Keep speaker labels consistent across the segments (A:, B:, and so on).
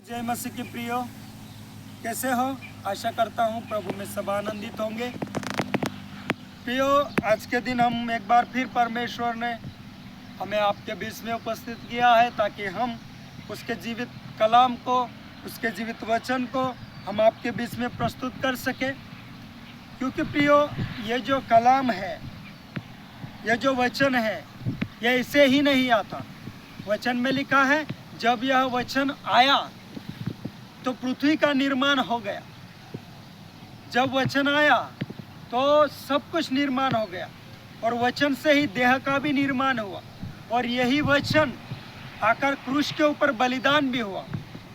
A: जय मसीह के प्रियो, कैसे हो? आशा करता हूँ प्रभु में सब आनंदित होंगे। प्रियो, आज के दिन हम एक बार फिर परमेश्वर ने हमें आपके बीच में उपस्थित किया है ताकि हम उसके जीवित कलाम को, उसके जीवित वचन को हम आपके बीच में प्रस्तुत कर सके। क्योंकि प्रियो, ये जो कलाम है, ये जो वचन है, ये ऐसे ही नहीं आता। वचन में लिखा है, जब यह वचन आया तो पृथ्वी का निर्माण हो गया। जब वचन आया तो सब कुछ निर्माण हो गया, और वचन से ही देह का भी निर्माण हुआ। और यही वचन आकर क्रूस के ऊपर बलिदान भी हुआ।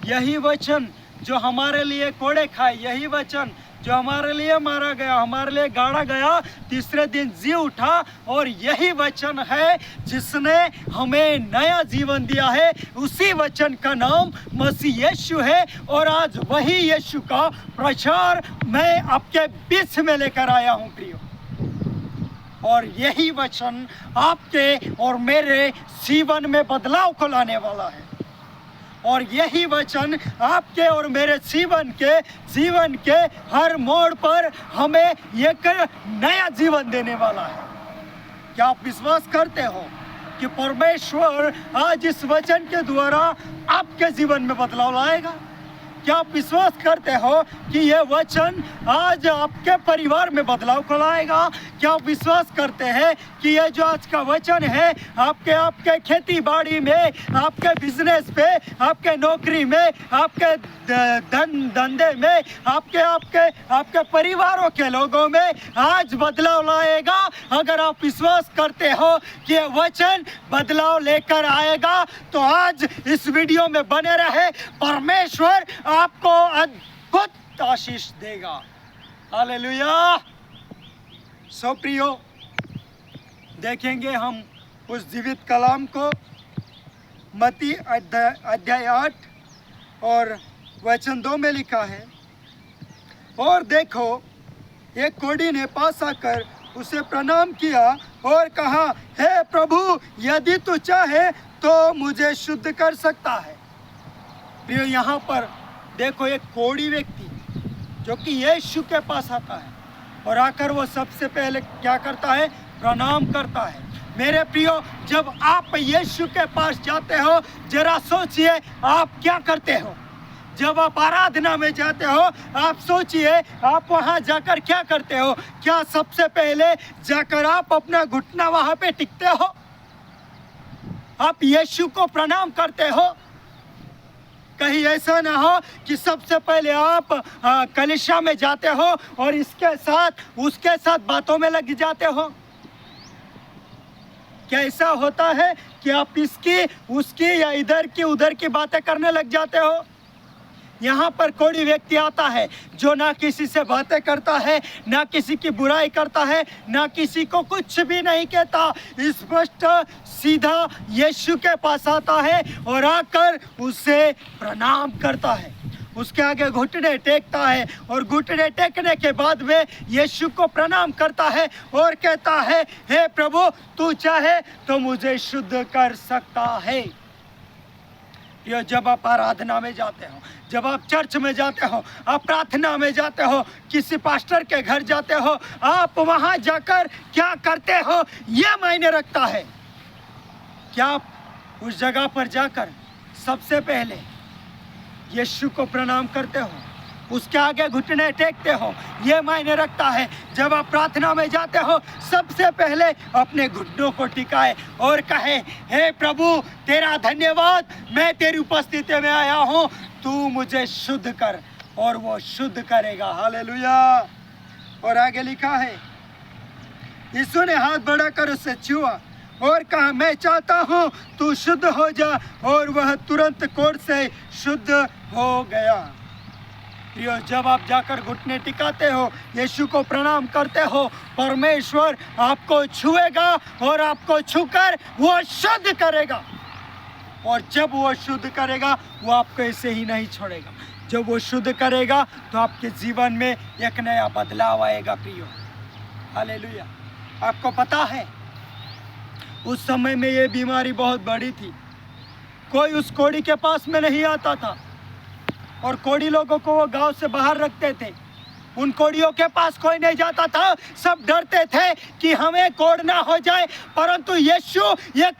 A: यही वचन जो हमारे लिए कोड़े खाए, यही वचन जो हमारे लिए मारा गया, हमारे लिए गाड़ा गया, तीसरे दिन जी उठा। और यही वचन है जिसने हमें नया जीवन दिया है। उसी वचन का नाम मसीह यीशु है। और आज वही यीशु का प्रचार मैं आपके बीच में लेकर आया हूँ प्रियो। और यही वचन आपके और मेरे जीवन में बदलाव को लाने वाला है। और यही वचन आपके और मेरे जीवन के हर मोड़ पर हमें एक नया जीवन देने वाला है। क्या आप विश्वास करते हो कि परमेश्वर आज इस वचन के द्वारा आपके जीवन में बदलाव लाएगा? क्या आप विश्वास करते हो कि यह वचन आज आपके परिवार में बदलाव को लाएगा? क्या आप विश्वास करते हैं कि यह जो आज का वचन है आपके खेती बाड़ी में, आपके बिजनेस पे, आपके नौकरी में, आपके धंधे में, आपके परिवारों के लोगों में आज बदलाव लाएगा? अगर आप विश्वास करते हो कि यह वचन बदलाव लेकर आएगा तो आज इस वीडियो में बने रहे। परमेश्वर आपको अद्भुत आशीष देगा। हालेलुया। सो प्रियो, देखेंगे हम उस जीवित कलाम को मत्ती अध्याय 8 और वचन 2 में लिखा है। और देखो, एक कोढ़ी ने पास आकर उसे प्रणाम किया और कहा, हे प्रभु, यदि तू चाहे तो मुझे शुद्ध कर सकता है। प्रियो, यहाँ पर देखो, एक कोढ़ी व्यक्ति जो कि यीशु के पास आता है और आकर वो सबसे पहले क्या करता है? प्रणाम करता है। मेरे प्रियो, जब आप यीशु के पास जाते हो, जरा सोचिए आप क्या करते हो। जब आप आराधना में जाते हो, आप सोचिए आप वहां जाकर क्या करते हो। क्या सबसे पहले जाकर आप अपना घुटना वहां पे टिकते हो? आप यीशु को प्रणाम करते हो? कहीं ऐसा ना हो कि सबसे पहले आप कलीसिया में जाते हो और उसके साथ बातों में लग जाते हो। क्या ऐसा होता है कि आप इसकी, उसकी या इधर की उधर की बातें करने लग जाते हो? यहाँ पर कोई व्यक्ति आता है जो ना किसी से बातें करता है, ना किसी की बुराई करता है, ना किसी को कुछ भी नहीं कहता। स्पष्ट सीधा यीशु के पास आता है और आकर उसे प्रणाम करता है, उसके आगे घुटने टेकता है। और घुटने टेकने के बाद वे यीशु को प्रणाम करता है और कहता है, हे प्रभु, तू चाहे तो मुझे शुद्ध कर सकता है। ये जब आप आराधना में जाते हो, जब आप चर्च में जाते हो, आप प्रार्थना में जाते हो, किसी पास्टर के घर जाते हो, आप वहां जाकर क्या करते हो यह मायने रखता है। क्या आप उस जगह पर जाकर सबसे पहले यीशु को प्रणाम करते हो, उसके आगे घुटने टेकते हो? यह मायने रखता है। जब आप प्रार्थना में जाते हो, सबसे पहले अपने घुटनों को टिकाए और कहे, हे प्रभु, तेरा धन्यवाद, मैं तेरी उपस्थिति में आया हूँ, तू मुझे शुद्ध कर। और वो शुद्ध करेगा। हालेलुया। और आगे लिखा है, यीशु ने हाथ बढ़ाकर उसे छुआ और कहा, मैं चाहता हूँ तू शुद्ध हो जा। और वह तुरंत कोढ़ से शुद्ध हो गया। प्रियो, जब आप जाकर घुटने टिकाते हो, यीशु को प्रणाम करते हो, परमेश्वर आपको छुएगा और आपको छूकर वो शुद्ध करेगा। और जब वो शुद्ध करेगा, वो आपको ऐसे ही नहीं छोड़ेगा। जब वो शुद्ध करेगा तो आपके जीवन में एक नया बदलाव आएगा प्रियो। हालेलुया। आपको पता है, उस समय में ये बीमारी बहुत बड़ी थी। कोई उस कोढ़ी के पास में नहीं आता था। और कोढ़ी लोगों को वो गांव से बाहर रखते थे। उन कोढ़ियों के पास कोई नहीं जाता था, सब डरते थे कि हमें कोढ़ ना हो जाए। परंतु यीशु एक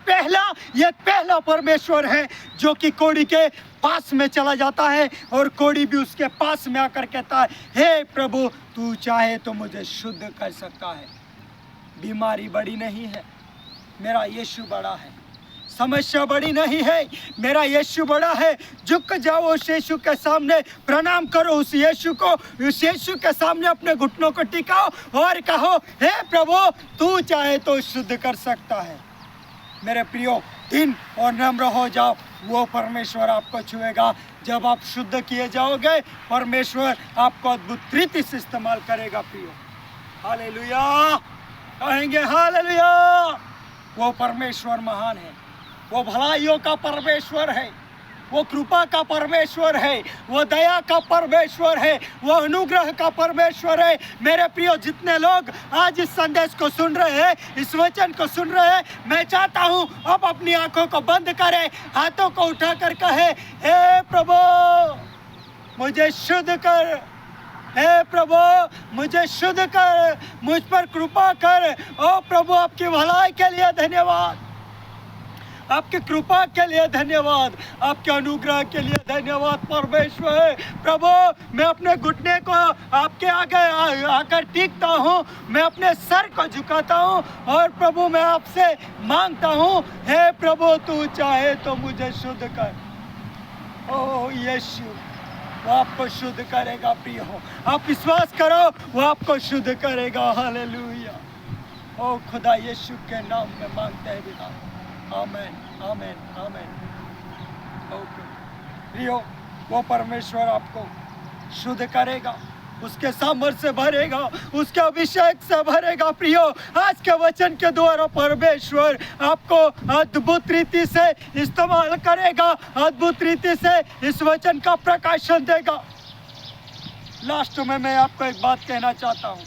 A: पहला परमेश्वर है जो कि कोढ़ी के पास में चला जाता है और कोढ़ी भी उसके पास में आकर कहता है, हे प्रभु तू चाहे तो मुझे शुद्ध कर सकता है। बीमारी बड़ी नहीं है, मेरा यीशु बड़ा है। समस्या बड़ी नहीं है, मेरा यीशु बड़ा है। झुक जाओ उस यीशु के सामने, प्रणाम करो उस यीशु को, उस यीशु के सामने अपने घुटनों को टिकाओ और कहो, हे प्रभु तू चाहे तो शुद्ध कर सकता है। मेरे प्रियो, दिन और नम्र हो जाओ, वो परमेश्वर आपको छुएगा। जब आप शुद्ध किए जाओगे, परमेश्वर आपको अद्भुत रीति से इस्तेमाल करेगा। प्रियो, हालेलुया कहेंगे, हालेलुया। वो परमेश्वर महान है, वो भलाइयों का परमेश्वर है, वो कृपा का परमेश्वर है, वो दया का परमेश्वर है, वो अनुग्रह का परमेश्वर है। मेरे प्रियो, जितने लोग आज इस संदेश को सुन रहे हैं, इस वचन को सुन रहे हैं, मैं चाहता हूं अब अपनी आंखों को बंद करें, हाथों को उठाकर कहे, हे प्रभु मुझे शुद्ध कर, हे प्रभु मुझे शुद्ध कर, मुझ पर कृपा कर। ओ प्रभु, आपकी भलाई के लिए धन्यवाद, आपकी कृपा के लिए धन्यवाद, आपके अनुग्रह के लिए धन्यवाद परमेश्वर। प्रभु, मैं अपने घुटने को आपके आगे आकर टीकता हूँ, मैं अपने सर को झुकाता हूँ और प्रभु मैं आपसे मांगता हूँ, हे प्रभु तू चाहे तो मुझे शुद्ध कर। ओ यीशु, वो आपको शुद्ध करेगा। प्रिय हो, आप विश्वास करो, वो आपको शुद्ध करेगा। हालेलुया। ओ खुदा, यीशु के नाम में मांगते हैं पिता, आमेन, आमेन, आमेन। ओके प्रियो, वो परमेश्वर आपको शुद्ध करेगा, उसके सामर्थ्य से भरेगा, उसके अभिषेक से भरेगा। प्रियो, आज के वचन के द्वारा परमेश्वर आपको अद्भुत रीति से इस्तेमाल करेगा, अद्भुत रीति से इस वचन का प्रकाशन देगा। लास्ट में मैं आपको एक बात कहना चाहता हूँ।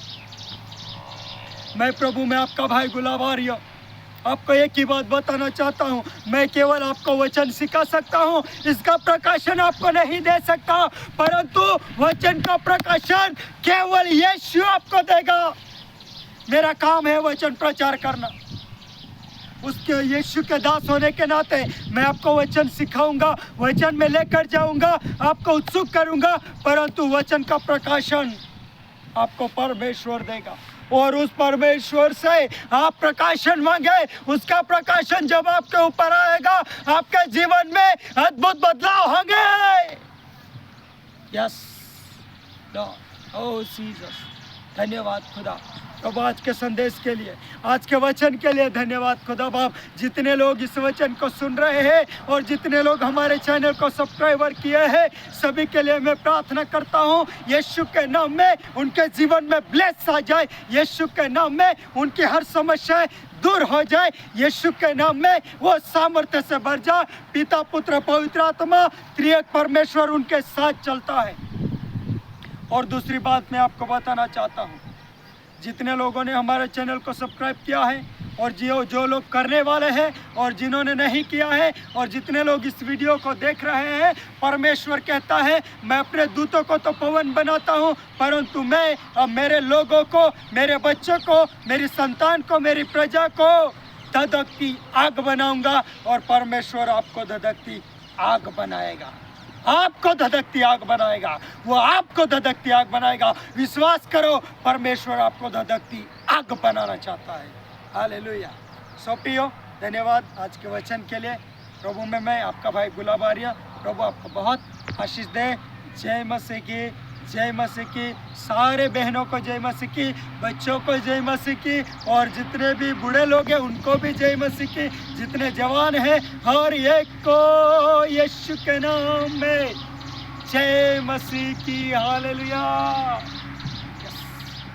A: मैं प्रभु में आपका भाई गुलाबारिया आपको एक ही बात बताना चाहता हूँ, मैं केवल आपको वचन सिखा सकता हूँ, इसका प्रकाशन आपको नहीं दे सकता, परंतु वचन का प्रकाशन केवल यीशु आपको देगा। मेरा काम है वचन प्रचार करना, उसके यीशु के दास होने के नाते मैं आपको वचन सिखाऊंगा, वचन में लेकर जाऊंगा, आपको उत्सुक करूंगा, परंतु वचन का प्रकाशन आपको परमेश्वर देगा। और उस परमेश्वर से आप प्रकाशन मांगे, उसका प्रकाशन जब आपके ऊपर आएगा, आपके जीवन में अद्भुत बदलाव होंगे। यस लॉर्ड, ओह जीसस, धन्यवाद खुदा प्रभु आज के संदेश के लिए, आज के वचन के लिए धन्यवाद खुदा बाप। जितने लोग इस वचन को सुन रहे हैं और जितने लोग हमारे चैनल को सब्सक्राइबर किए हैं, सभी के लिए मैं प्रार्थना करता हूं, यीशु के नाम में उनके जीवन में ब्लेस आ जाए, यीशु के नाम में उनकी हर समस्याएं दूर हो जाए, यीशु के नाम में वो सामर्थ्य से भर जाए। पिता पुत्र पवित्र आत्मा त्रिएक परमेश्वर उनके साथ चलता है। और दूसरी बात मैं आपको बताना चाहता हूँ, जितने लोगों ने हमारे चैनल को सब्सक्राइब किया है और जो लोग करने वाले हैं और जिन्होंने नहीं किया है और जितने लोग इस वीडियो को देख रहे हैं, परमेश्वर कहता है मैं अपने दूतों को तो पवन बनाता हूं, परंतु मैं अब मेरे लोगों को, मेरे बच्चों को, मेरी संतान को, मेरी प्रजा को धधकती आग बनाऊंगा। और परमेश्वर आपको धधकती आग बनाएगा, आपको धधकती आग बनाएगा, वो आपको धधकती आग बनाएगा। विश्वास करो, परमेश्वर आपको धधकती आग बनाना चाहता है। हालेलुया। सो प्रियो, धन्यवाद आज के वचन के लिए। प्रभु में मैं आपका भाई गुलाबारिया, प्रभु आपको बहुत आशीष दे। जय मसीह की, जय मसीह की, सारे बहनों को जय मसीह की, बच्चों को जय मसीह की, और जितने भी बूढ़े लोग हैं उनको भी जय मसीह की, जितने जवान हैं हर एक को यीशु के नाम में जय मसीह की। हालेलुया।